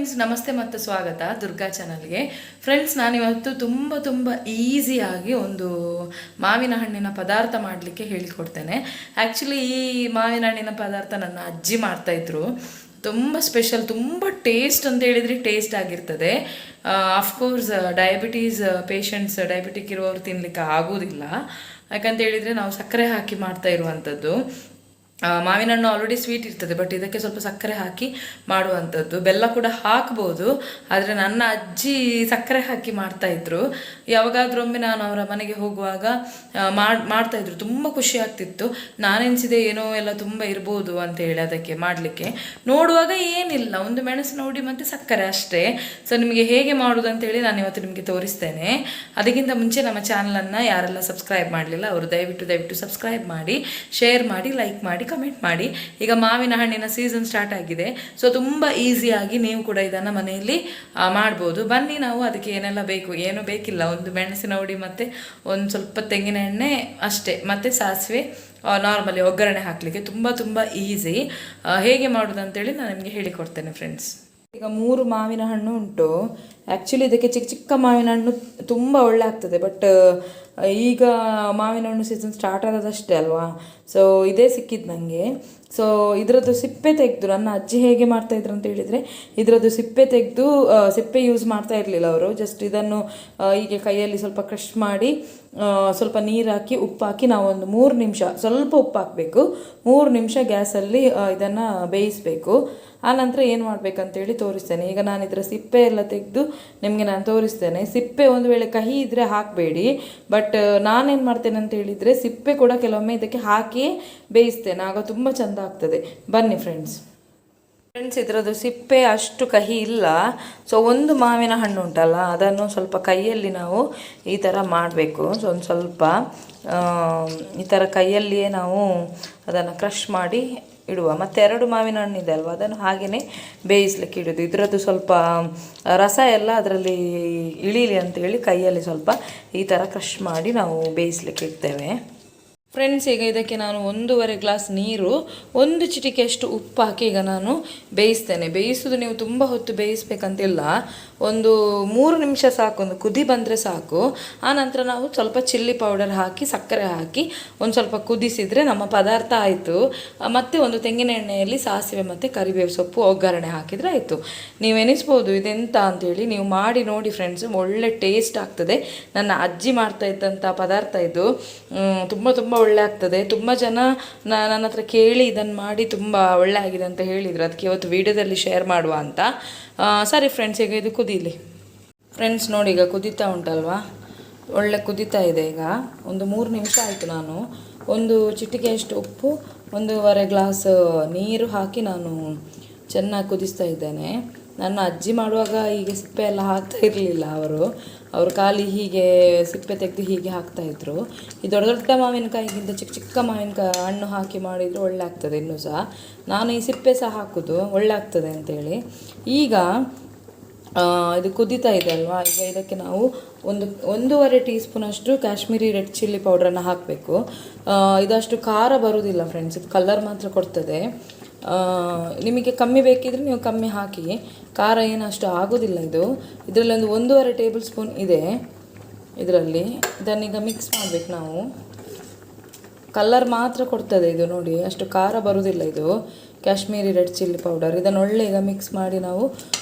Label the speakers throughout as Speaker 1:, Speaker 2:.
Speaker 1: Friends, ನಮಸ್ತೆ ಮತ್ತು ಸ್ವಾಗತ ದುರ್ಗಾ ಚಾನಲ್ಗೆ. ಫ್ರೆಂಡ್ಸ್, ನಾನಿವತ್ತು ತುಂಬ ಈಸಿಯಾಗಿ ಒಂದು ಮಾವಿನ ಹಣ್ಣಿನ ಪದಾರ್ಥ ಮಾಡಲಿಕ್ಕೆ ಹೇಳಿಕೊಡ್ತೇನೆ. ಆ್ಯಕ್ಚುಲಿ ಈ ಮಾವಿನ ಹಣ್ಣಿನ ಪದಾರ್ಥ ನನ್ನ ಅಜ್ಜಿ ಮಾಡ್ತಾಯಿದ್ರು. ತುಂಬ ಸ್ಪೆಷಲ್, ತುಂಬ ಟೇಸ್ಟ್ ಅಂತ ಹೇಳಿದರೆ ಟೇಸ್ಟ್ ಆಗಿರ್ತದೆ. ಅಫ್ಕೋರ್ಸ್ ಡಯಾಬಿಟೀಸ್ ಪೇಷಂಟ್ಸ್, ಡಯಾಬಿಟಿಕ್ ಇರುವವರು ತಿನ್ನಲಿಕ್ಕೆ ಆಗೋದಿಲ್ಲ. ಯಾಕಂತ ಹೇಳಿದರೆ ನಾವು ಸಕ್ಕರೆ ಹಾಕಿ ಮಾಡ್ತಾ ಇರುವಂಥದ್ದು. ಮಾವಿನ ಹಣ್ಣು ಆಲ್ರೆಡಿ ಸ್ವೀಟ್ ಇರ್ತದೆ, ಬಟ್ ಇದಕ್ಕೆ ಸ್ವಲ್ಪ ಸಕ್ಕರೆ ಹಾಕಿ ಮಾಡುವಂಥದ್ದು. ಬೆಲ್ಲ ಕೂಡ ಹಾಕ್ಬೋದು, ಆದರೆ ನನ್ನ ಅಜ್ಜಿ ಸಕ್ಕರೆ ಹಾಕಿ ಮಾಡ್ತಾಯಿದ್ರು. ಯಾವಾಗಾದ್ರೂ ಒಮ್ಮೆ ನಾನು ಅವರ ಮನೆಗೆ ಹೋಗುವಾಗ ಮಾಡ್ತಾಯಿದ್ರು. ತುಂಬ ಖುಷಿ ಆಗ್ತಿತ್ತು. ನಾನೆನಿಸಿದೆ ಏನೋ ಎಲ್ಲ ತುಂಬ ಇರ್ಬೋದು ಅಂತ ಹೇಳಿ ಅದಕ್ಕೆ ಮಾಡಲಿಕ್ಕೆ. ನೋಡುವಾಗ ಏನಿಲ್ಲ, ಒಂದು ಮೆಣಸಿನ ಹುಡಿ ಮತ್ತು ಸಕ್ಕರೆ ಅಷ್ಟೇ. ಸೊ ನಿಮಗೆ ಹೇಗೆ ಮಾಡೋದು ಅಂತೇಳಿ ನಾನು ಇವತ್ತು ನಿಮಗೆ ತೋರಿಸ್ತೇನೆ. ಅದಕ್ಕಿಂತ ಮುಂಚೆ ನಮ್ಮ ಚಾನಲನ್ನು ಯಾರೆಲ್ಲ ಸಬ್ಸ್ಕ್ರೈಬ್ ಮಾಡಲಿಲ್ಲ ಅವರು ದಯವಿಟ್ಟು ಸಬ್ಸ್ಕ್ರೈಬ್ ಮಾಡಿ, ಶೇರ್ ಮಾಡಿ, ಲೈಕ್ ಮಾಡಿ, ಕಮೆಂಟ್ ಮಾಡಿ. ಈಗ ಮಾವಿನ ಹಣ್ಣಿನ ಸೀಸನ್ ಸ್ಟಾರ್ಟ್ ಆಗಿದೆ. ಸೊ ತುಂಬ ಈಸಿಯಾಗಿ ನೀವು ಕೂಡ ಇದನ್ನು ಮನೆಯಲ್ಲಿ ಮಾಡ್ಬೋದು. ಬನ್ನಿ, ನಾವು ಅದಕ್ಕೆ ಏನೆಲ್ಲ ಬೇಕು, ಏನೂ ಬೇಕಿಲ್ಲ. ಒಂದು ಮೆಣಸಿನ ಹುಡಿ ಮತ್ತು ಒಂದು ಸ್ವಲ್ಪ ತೆಂಗಿನ ಎಣ್ಣೆ ಅಷ್ಟೇ, ಮತ್ತು ಸಾಸಿವೆ, ನಾರ್ಮಲಿ ಒಗ್ಗರಣೆ ಹಾಕಲಿಕ್ಕೆ ತುಂಬ ಈಸಿ. ಹೇಗೆ ಮಾಡೋದು ಅಂತೇಳಿ ನಾನು ನಿಮಗೆ ಹೇಳಿಕೊಡ್ತೇನೆ ಫ್ರೆಂಡ್ಸ್. ಈಗ 3 ಮಾವಿನ ಹಣ್ಣು ಉಂಟು. ಆ್ಯಕ್ಚುಲಿ ಇದಕ್ಕೆ ಚಿಕ್ಕ ಮಾವಿನ ಹಣ್ಣು ತುಂಬ ಒಳ್ಳೆ ಆಗ್ತದೆ, ಬಟ್ ಈಗ ಮಾವಿನ ಹಣ್ಣು ಸೀಸನ್ ಸ್ಟಾರ್ಟ್ ಆಗೋದಷ್ಟೇ ಅಲ್ವಾ. ಸೊ ಇದೇ ಸಿಕ್ಕಿದ್ದು ನನಗೆ. ಸೊ ಇದರದ್ದು ಸಿಪ್ಪೆ ತೆಗೆದು, ನನ್ನ ಅಜ್ಜಿ ಹೇಗೆ ಮಾಡ್ತಾಯಿದ್ರು ಅಂತ ಹೇಳಿದರೆ, ಇದರದ್ದು ಸಿಪ್ಪೆ ತೆಗೆದು, ಸಿಪ್ಪೆ ಯೂಸ್ ಮಾಡ್ತಾ ಇರಲಿಲ್ಲ ಅವರು. ಜಸ್ಟ್ ಇದನ್ನು ಹೀಗೆ ಕೈಯಲ್ಲಿ ಸ್ವಲ್ಪ ಕ್ರಷ್ ಮಾಡಿ, ಸ್ವಲ್ಪ ನೀರು ಹಾಕಿ, ಉಪ್ಪು ಹಾಕಿ, ನಾವು ಒಂದು 3 ನಿಮಿಷ, ಸ್ವಲ್ಪ ಉಪ್ಪು ಹಾಕಬೇಕು, 3 ನಿಮಿಷ ಗ್ಯಾಸಲ್ಲಿ ಇದನ್ನು ಬೇಯಿಸಬೇಕು. ಆನಂತರ ಏನು ಮಾಡಬೇಕಂತೇಳಿ ತೋರಿಸ್ತೇನೆ. ಈಗ ನಾನು ಇದರ ಸಿಪ್ಪೆ ಎಲ್ಲ ತೆಗೆದು ನಿಮಗೆ ನಾನು ತೋರಿಸ್ತೇನೆ. ಸಿಪ್ಪೆ ಒಂದು ವೇಳೆ ಕಹಿ ಇದ್ದರೆ ಹಾಕಬೇಡಿ, ಬಟ್ ನಾನೇನು ಮಾಡ್ತೇನೆ ಅಂತ ಹೇಳಿದರೆ ಸಿಪ್ಪೆ ಕೂಡ ಕೆಲವೊಮ್ಮೆ ಇದಕ್ಕೆ ಹಾಕಿ ಬೇಯಿಸ್ತೇನೆ, ಆಗ ತುಂಬ ಚೆಂದ ಆಗ್ತದೆ. ಬನ್ನಿ ಫ್ರೆಂಡ್ಸ್, ಇದರದ್ದು ಸಿಪ್ಪೆ ಅಷ್ಟು ಕಹಿ ಇಲ್ಲ. ಸೊ ಒಂದು ಮಾವಿನ ಹಣ್ಣು ಉಂಟಲ್ಲ, ಅದನ್ನು ಸ್ವಲ್ಪ ಕೈಯಲ್ಲಿ ನಾವು ಈ ಥರ ಮಾಡಬೇಕು. ಸೊ ಒಂದು ಸ್ವಲ್ಪ ಈ ಥರ ಕೈಯಲ್ಲಿಯೇ ನಾವು ಅದನ್ನು ಕ್ರಷ್ ಮಾಡಿ ಇಡುವ. ಮತ್ತು 2 ಮಾವಿನ ಹಣ್ಣಿದೆ ಅಲ್ವ, ಅದನ್ನು ಹಾಗೆಯೇ ಬೇಯಿಸ್ಲಿಕ್ಕೆ ಇಡೋದು. ಇದರದ್ದು ಸ್ವಲ್ಪ ರಸ ಎಲ್ಲ ಅದರಲ್ಲಿ ಇಳೀಲಿ ಅಂತೇಳಿ ಕೈಯಲ್ಲಿ ಸ್ವಲ್ಪ ಈ ಥರ ಕ್ರಷ್ ಮಾಡಿ ನಾವು ಬೇಯಿಸ್ಲಿಕ್ಕೆ ಇಡ್ತೇವೆ. ಫ್ರೆಂಡ್ಸ್, ಈಗ ಇದಕ್ಕೆ ನಾನು 1.5 ಗ್ಲಾಸ್ ನೀರು, 1 ಚಿಟಿಕೆಯಷ್ಟು ಉಪ್ಪು ಹಾಕಿ ಈಗ ನಾನು ಬೇಯಿಸ್ತೇನೆ. ಬೇಯಿಸೋದು ನೀವು ತುಂಬ ಹೊತ್ತು ಬೇಯಿಸ್ಬೇಕಂತಿಲ್ಲ, ಒಂದು 3 ನಿಮಿಷ ಸಾಕು, ಒಂದು ಕುದಿ ಬಂದರೆ ಸಾಕು. ಆನಂತರ ನಾವು ಸ್ವಲ್ಪ ಚಿಲ್ಲಿ ಪೌಡರ್ ಹಾಕಿ, ಸಕ್ಕರೆ ಹಾಕಿ ಒಂದು ಸ್ವಲ್ಪ ಕುದಿಸಿದರೆ ನಮ್ಮ ಪದಾರ್ಥ ಆಯಿತು. ಮತ್ತು ಒಂದು ತೆಂಗಿನ ಎಣ್ಣೆಯಲ್ಲಿ ಸಾಸಿವೆ ಮತ್ತು ಕರಿಬೇವು ಸೊಪ್ಪು ಒಗ್ಗರಣೆ ಹಾಕಿದರೆ ಆಯಿತು. ನೀವು ಎನಿಸ್ಬೋದು ಇದೆಂತ ಅಂತೇಳಿ. ನೀವು ಮಾಡಿ ನೋಡಿ ಫ್ರೆಂಡ್ಸ್, ಒಳ್ಳೆ ಟೇಸ್ಟ್ ಆಗ್ತದೆ. ನನ್ನ ಅಜ್ಜಿ ಮಾಡ್ತಾ ಇದ್ದಂಥ ಪದಾರ್ಥ ಇದು. ತುಂಬ ಒಳ್ಳೆ ಆಗ್ತದೆ. ತುಂಬ ಜನ ನನ್ನ ಹತ್ರ ಕೇಳಿ ಇದನ್ನು ಮಾಡಿ ತುಂಬ ಒಳ್ಳೆ ಆಗಿದೆ ಅಂತ ಹೇಳಿದರು. ಅದಕ್ಕೆ ಇವತ್ತು ವಿಡಿಯೋದಲ್ಲಿ ಶೇರ್ ಮಾಡುವ ಅಂತ. ಸರಿ ಫ್ರೆಂಡ್ಸ್, ಈಗ ಇದು ಕುದೀಲಿ. ಫ್ರೆಂಡ್ಸ್ ನೋಡಿ, ಈಗ ಕುದೀತಾ ಉಂಟಲ್ವಾ, ಒಳ್ಳೆ ಕುದೀತಾ ಇದೆ. ಈಗ ಒಂದು 3 ನಿಮಿಷ ಆಯಿತು. ನಾನು 1 ಚಿಟಿಕೆಯಷ್ಟು ಉಪ್ಪು, 1.5 ಗ್ಲಾಸ್ ನೀರು ಹಾಕಿ ನಾನು ಚೆನ್ನಾಗಿ ಕುದಿಸ್ತಾ ಇದ್ದೇನೆ. ನನ್ನ ಅಜ್ಜಿ ಮಾಡುವಾಗ ಹೀಗೆ ಸಿಪ್ಪೆ ಎಲ್ಲ ಹಾಕ್ತಾ ಇರಲಿಲ್ಲ. ಅವರು ಖಾಲಿ ಹೀಗೆ ಸಿಪ್ಪೆ ತೆಗೆದು ಹೀಗೆ ಹಾಕ್ತಾಯಿದ್ರು. ಈ ದೊಡ್ಡ ಮಾವಿನಕಾಯಿಗಿಂತ ಚಿಕ್ಕ ಮಾವಿನಕಾಯಿ ಹಣ್ಣು ಹಾಕಿ ಮಾಡಿದರೆ ಒಳ್ಳೆ ಆಗ್ತದೆ. ಇನ್ನೂ ಸಹ ನಾನು ಈ ಸಿಪ್ಪೆ ಸಹ ಹಾಕೋದು ಒಳ್ಳೆ ಆಗ್ತದೆ ಅಂತೇಳಿ. ಈಗ ಇದು ಕುದೀತಾ ಇದೆ ಅಲ್ವಾ, ಈಗ ಇದಕ್ಕೆ ನಾವು 1.5 ಟೀ ಸ್ಪೂನಷ್ಟು ಕಾಶ್ಮೀರಿ ರೆಡ್ ಚಿಲ್ಲಿ ಪೌಡ್ರನ್ನು ಹಾಕಬೇಕು. ಇದಷ್ಟು ಖಾರ ಬರುವುದಿಲ್ಲ ಫ್ರೆಂಡ್ಸ್, ಇದು ಕಲರ್ ಮಾತ್ರ ಕೊಡ್ತದೆ. ನಿಮಗೆ ಕಮ್ಮಿ ಬೇಕಿದ್ರೆ ನೀವು ಕಮ್ಮಿ ಹಾಕಿ, ಖಾರ ಏನಷ್ಟು ಆಗೋದಿಲ್ಲ ಇದು. ಇದರಲ್ಲಿ ಒಂದು 1.5 ಟೇಬಲ್ ಸ್ಪೂನ್ ಇದೆ ಇದರಲ್ಲಿ. ಇದನ್ನೀಗ ಮಿಕ್ಸ್ ಮಾಡಬೇಕು ನಾವು. ಕಲರ್ ಮಾತ್ರ ಕೊಡ್ತದೆ ಇದು, ನೋಡಿ, ಅಷ್ಟು ಖಾರ ಬರುವುದಿಲ್ಲ ಇದು ಕಾಶ್ಮೀರಿ ರೆಡ್ ಚಿಲ್ಲಿ ಪೌಡರ್. ಇದನ್ನು ಒಳ್ಳೆ ಈಗ ಮಿಕ್ಸ್ ಮಾಡಿ ನಾವು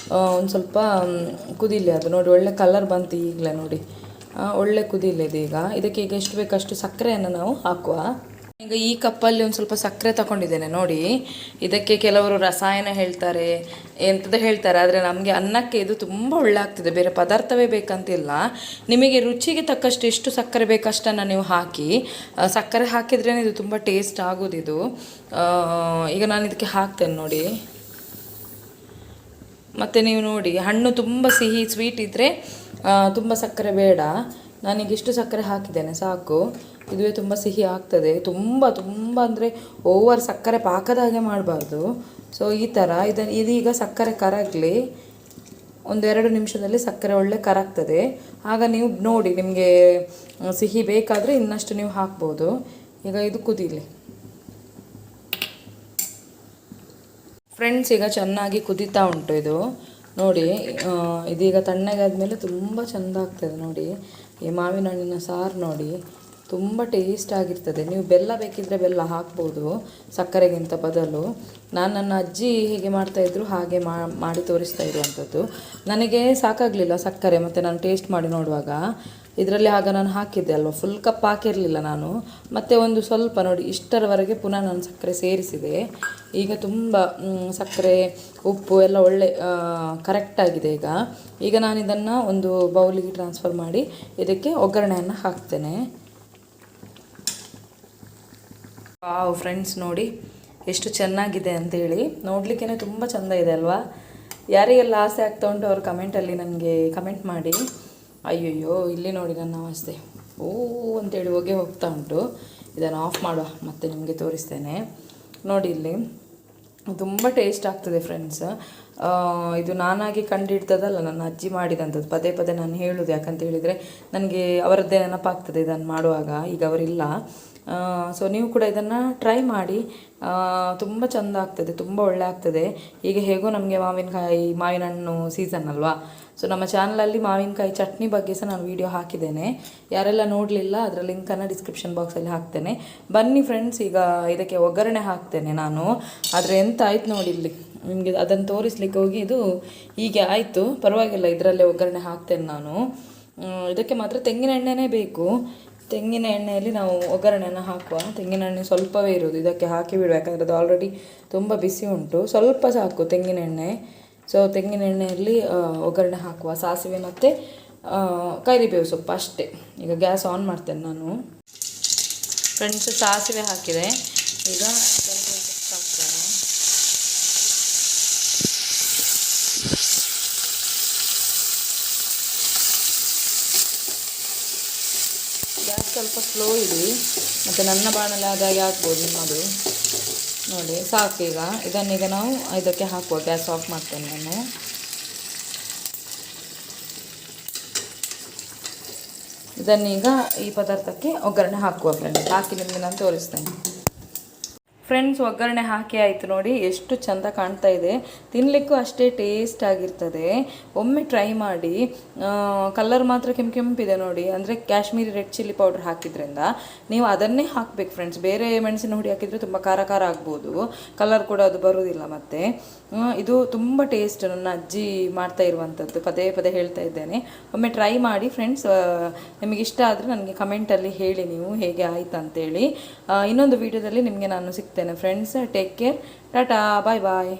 Speaker 1: ಒಂದು ಸ್ವಲ್ಪ ಕುದೀಲಿ. ಅದು ನೋಡಿ ಒಳ್ಳೆ ಕಲರ್ ಬಂತು ಈಗಲೇ, ನೋಡಿ ಒಳ್ಳೆ ಕುದೀಲಿದೆ. ಈಗ ಇದಕ್ಕೆ ಈಗ ಎಷ್ಟು ಬೇಕಷ್ಟು ಸಕ್ಕರೆಯನ್ನು ನಾವು ಹಾಕುವ. ಈಗ ಈ ಕಪ್ಪಲ್ಲಿ ಒಂದು ಸ್ವಲ್ಪ ಸಕ್ಕರೆ ತಗೊಂಡಿದ್ದೇನೆ ನೋಡಿ. ಇದಕ್ಕೆ ಕೆಲವರು ರಸಾಯನ ಹೇಳ್ತಾರೆ, ಎಂಥದ್ದು ಹೇಳ್ತಾರೆ, ಆದರೆ ನಮಗೆ ಅನ್ನಕ್ಕೆ ಇದು ತುಂಬ ಒಳ್ಳೆ ಆಗ್ತದೆ. ಬೇರೆ ಪದಾರ್ಥವೇ ಬೇಕಂತಿಲ್ಲ. ನಿಮಗೆ ರುಚಿಗೆ ತಕ್ಕಷ್ಟು ಎಷ್ಟು ಸಕ್ಕರೆ ಬೇಕಷ್ಟನ್ನು ನೀವು ಹಾಕಿ. ಸಕ್ಕರೆ ಹಾಕಿದ್ರೇ ಇದು ತುಂಬ ಟೇಸ್ಟ್ ಆಗೋದಿದು. ಈಗ ನಾನು ಇದಕ್ಕೆ ಹಾಕ್ತೇನೆ ನೋಡಿ. ಮತ್ತು ನೀವು ನೋಡಿ, ಹಣ್ಣು ತುಂಬ ಸಿಹಿ ಸ್ವೀಟ್ ಇದ್ದರೆ ತುಂಬ ಸಕ್ಕರೆ ಬೇಡ. ನಾನೀಗ ಇಷ್ಟು ಸಕ್ಕರೆ ಹಾಕಿದ್ದೇನೆ ಸಾಕು. ಇದುವೇ ತುಂಬ ಸಿಹಿ ಆಗ್ತದೆ. ತುಂಬ ಅಂದರೆ ಓವರ್ ಸಕ್ಕರೆ ಪಾಕದ ಹಾಗೆ ಮಾಡಬಾರ್ದು. ಸೊ ಈ ಥರ ಇದೀಗ ಸಕ್ಕರೆ ಕರಗಲಿ. 1-2 ನಿಮಿಷದಲ್ಲಿ ಸಕ್ಕರೆ ಒಳ್ಳೆ ಕರಗ್ತದೆ. ಆಗ ನೀವು ನೋಡಿ, ನಿಮಗೆ ಸಿಹಿ ಬೇಕಾದರೆ ಇನ್ನಷ್ಟು ನೀವು ಹಾಕ್ಬೋದು. ಈಗ ಇದು ಕುದೀಲಿ ಫ್ರೆಂಡ್ಸ್. ಈಗ ಚೆನ್ನಾಗಿ ಕುದೀತಾ ಉಂಟು ಇದು. ನೋಡಿ ಇದೀಗ ತಣ್ಣಗಾದ್ಮೇಲೆ ತುಂಬ ಚೆಂದ ಆಗ್ತದೆ ನೋಡಿ. ಈ ಮಾವಿನ ಹಣ್ಣಿನ ಸಾರು ನೋಡಿ ತುಂಬ ಟೇಸ್ಟ್ ಆಗಿರ್ತದೆ. ನೀವು ಬೆಲ್ಲ ಬೇಕಿದ್ದರೆ ಬೆಲ್ಲ ಹಾಕ್ಬೋದು ಸಕ್ಕರೆಗಿಂತ ಬದಲು. ನಾನು ನನ್ನ ಅಜ್ಜಿ ಹೇಗೆ ಮಾಡ್ತಾಯಿದ್ರು ಹಾಗೆ ಮಾಡಿ ತೋರಿಸ್ತಾ ಇರುವಂಥದ್ದು. ನನಗೆ ಸಾಕಾಗಲಿಲ್ಲ ಸಕ್ಕರೆ, ಮತ್ತು ನಾನು ಟೇಸ್ಟ್ ಮಾಡಿ ನೋಡುವಾಗ ಇದರಲ್ಲಿ ಆಗ ನಾನು ಹಾಕಿದ್ದೆ ಅಲ್ವ, ಫುಲ್ ಕಪ್ ಹಾಕಿರಲಿಲ್ಲ ನಾನು. ಮತ್ತು ಒಂದು ಸ್ವಲ್ಪ ನೋಡಿ ಇಷ್ಟರವರೆಗೆ ಪುನಃ ನಾನು ಸಕ್ಕರೆ ಸೇರಿಸಿದೆ. ಈಗ ತುಂಬ ಸಕ್ಕರೆ ಉಪ್ಪು ಎಲ್ಲ ಒಳ್ಳೆ ಕರೆಕ್ಟಾಗಿದೆ ಈಗ ನಾನು ಇದನ್ನು ಒಂದು ಬೌಲಿಗೆ ಟ್ರಾನ್ಸ್ಫರ್ ಮಾಡಿ ಇದಕ್ಕೆ ಒಗ್ಗರಣೆಯನ್ನು ಹಾಕ್ತೇನೆ. ವಾವ್ ಫ್ರೆಂಡ್ಸ್, ನೋಡಿ ಎಷ್ಟು ಚೆನ್ನಾಗಿದೆ ಅಂತೇಳಿ. ನೋಡಲಿಕ್ಕೇ ತುಂಬ ಚೆಂದ ಇದೆ ಅಲ್ವಾ. ಯಾರಿಗೆಲ್ಲ ಆಸೆ ಆಗ್ತಾ ಉಂಟು ಅವರು ಕಮೆಂಟಲ್ಲಿ ನನಗೆ ಕಮೆಂಟ್ ಮಾಡಿ. ಅಯ್ಯಯ್ಯೋ, ಇಲ್ಲಿ ನೋಡಿ ನನ್ನ ಅವಸ್ಥೆ, ಓ ಅಂತೇಳಿ ಹೊಗೆ ಹೋಗ್ತಾ ಉಂಟು. ಇದನ್ನು ಆಫ್ ಮಾಡುವ, ಮತ್ತೆ ನಿಮಗೆ ತೋರಿಸ್ತೇನೆ. ನೋಡಿ ಇಲ್ಲಿ ತುಂಬ ಟೇಸ್ಟ್ ಆಗ್ತದೆ ಫ್ರೆಂಡ್ಸ್. ಇದು ನಾನಾಗಿ ಕಂಡಿಡ್ತದಲ್ಲ, ನನ್ನ ಅಜ್ಜಿ ಮಾಡಿದಂಥದ್ದು. ಪದೇ ಪದೇ ನಾನು ಹೇಳೋದು ಯಾಕಂತ ಹೇಳಿದರೆ ನನಗೆ ಅವರದ್ದೇ ನೆನಪಾಗ್ತದೆ ಇದನ್ನು ಮಾಡುವಾಗ. ಈಗ ಅವರಿಲ್ಲ. ಸೊ ನೀವು ಕೂಡ ಇದನ್ನು ಟ್ರೈ ಮಾಡಿ, ತುಂಬ ಚೆಂದ ಆಗ್ತದೆ, ತುಂಬ ಒಳ್ಳೆ ಆಗ್ತದೆ. ಈಗ ಹೇಗೋ ನಮಗೆ ಮಾವಿನ ಹಣ್ಣು ಸೀಸನ್ ಅಲ್ವಾ. ಸೊ ನಮ್ಮ ಚಾನಲಲ್ಲಿ ಮಾವಿನಕಾಯಿ ಚಟ್ನಿ ಬಗ್ಗೆ ಸಹ ನಾನು ವೀಡಿಯೋ ಹಾಕಿದ್ದೇನೆ. ಯಾರೆಲ್ಲ ನೋಡಲಿಲ್ಲ ಅದರ ಲಿಂಕನ್ನು ಡಿಸ್ಕ್ರಿಪ್ಷನ್ ಬಾಕ್ಸಲ್ಲಿ ಹಾಕ್ತೇನೆ. ಬನ್ನಿ ಫ್ರೆಂಡ್ಸ್, ಈಗ ಇದಕ್ಕೆ ಒಗ್ಗರಣೆ ಹಾಕ್ತೇನೆ ನಾನು. ಆದರೆ ಎಂತ ಆಯ್ತು ನೋಡಿ, ಇಲ್ಲಿ ನಿಮಗೆ ಅದನ್ನು ತೋರಿಸ್ಲಿಕ್ಕೆ ಹೋಗಿ ಇದು ಹೀಗೆ ಆಯಿತು. ಪರವಾಗಿಲ್ಲ, ಇದರಲ್ಲೇ ಒಗ್ಗರಣೆ ಹಾಕ್ತೇನೆ ನಾನು. ಇದಕ್ಕೆ ಮಾತ್ರ ತೆಂಗಿನ ಎಣ್ಣೆನೇ ಬೇಕು. ತೆಂಗಿನ ಎಣ್ಣೆಯಲ್ಲಿ ನಾವು ಒಗ್ಗರಣೆಯನ್ನು ಹಾಕುವ. ತೆಂಗಿನ ಎಣ್ಣೆ ಸ್ವಲ್ಪವೇ ಇರೋದು, ಇದಕ್ಕೆ ಹಾಕಿ ಬಿಡುವ, ಯಾಕಂದರೆ ಅದು ಆಲ್ರೆಡಿ ತುಂಬ ಬಿಸಿ ಉಂಟು. ಸ್ವಲ್ಪ ಸಾಕು ತೆಂಗಿನ ಎಣ್ಣೆ. ಸೊ ತೆಂಗಿನ ಎಣ್ಣೆಯಲ್ಲಿ ಒಗ್ಗರಣೆ ಹಾಕುವ. ಸಾಸಿವೆ ಮತ್ತು ಕರಿಬೇವು ಸೊಪ್ಪು ಅಷ್ಟೇ. ಈಗ ಗ್ಯಾಸ್ ಆನ್ ಮಾಡ್ತೇನೆ ನಾನು. ಫ್ರೆಂಡ್ಸ್, ಸಾಸಿವೆ ಹಾಕಿದೆ. ಈಗ ಕರಿಬೇವು ಸೊಪ್ಪು ಹಾಕ್ತೇನೆ. ಗ್ಯಾಸ್ ಸ್ವಲ್ಪ ಸ್ಲೋ ಇಡಿ, ಮತ್ತು ನನ್ನ ಬಾಣಲೆ ಆದಾಗೆ ಹಾಕ್ಬೋದು ನಿಮ್ಮದು. ನೋಡಿ ಸಾಕು. ಈಗ ಇದನ್ನೀಗ ನಾವು ಇದಕ್ಕೆ ಹಾಕುವ. ಗ್ಯಾಸ್ ಆಫ್ ಮಾಡ್ತೇನೆ ನಾನು. ಇದನ್ನೀಗ ಈ ಪದಾರ್ಥಕ್ಕೆ ಒಗ್ಗರಣೆ ಹಾಕುವ ಫ್ರೆಂಡ್ಸ್. ಹಾಕಿ ನಿಮಗೆ ನಾನು ತೋರಿಸ್ತೇನೆ. ಫ್ರೆಂಡ್ಸ್, ಒಗ್ಗರಣೆ ಹಾಕಿ ಆಯಿತು ನೋಡಿ, ಎಷ್ಟು ಚೆಂದ ಕಾಣ್ತಾ ಇದೆ. ತಿನ್ನಲಿಕ್ಕೂ ಅಷ್ಟೇ ಟೇಸ್ಟ್ ಆಗಿರ್ತದೆ. ಒಮ್ಮೆ ಟ್ರೈ ಮಾಡಿ. ಕಲರ್ ಮಾತ್ರ ಕೆಂಪಿದೆ ನೋಡಿ, ಅಂದರೆ ಕಾಶ್ಮೀರಿ ರೆಡ್ ಚಿಲ್ಲಿ ಪೌಡ್ರ್ ಹಾಕಿದ್ರಿಂದ ನೀವು ಅದನ್ನೇ ಹಾಕಬೇಕು ಫ್ರೆಂಡ್ಸ್. ಬೇರೆ ಮೆಣಸಿನ ಹುಡಿ ಹಾಕಿದರೆ ತುಂಬ ಖಾರ ಖಾರ ಆಗ್ಬೋದು, ಕಲರ್ ಕೂಡ ಅದು ಬರೋದಿಲ್ಲ. ಮತ್ತು ಇದು ತುಂಬ ಟೇಸ್ಟ್, ನನ್ನ ಅಜ್ಜಿ ಮಾಡ್ತಾ ಇರುವಂಥದ್ದು. ಪದೇ ಪದೇ ಹೇಳ್ತಾ ಇದ್ದೇನೆ, ಒಮ್ಮೆ ಟ್ರೈ ಮಾಡಿ ಫ್ರೆಂಡ್ಸ್. ನಿಮಗೆ ಇಷ್ಟ ಆದರೆ ನನಗೆ ಕಮೆಂಟಲ್ಲಿ ಹೇಳಿ ನೀವು ಹೇಗೆ ಆಯಿತು ಅಂತೇಳಿ. ಇನ್ನೊಂದು ವೀಡಿಯೋದಲ್ಲಿ ನಿಮಗೆ ನಾನು ಸಿಗ್ತೇನೆ ಫ್ರೆಂಡ್ಸ್. ಟೇಕ್ ಕೇರ್, ಟಾಟಾ, ಬಾಯ್ ಬಾಯ್.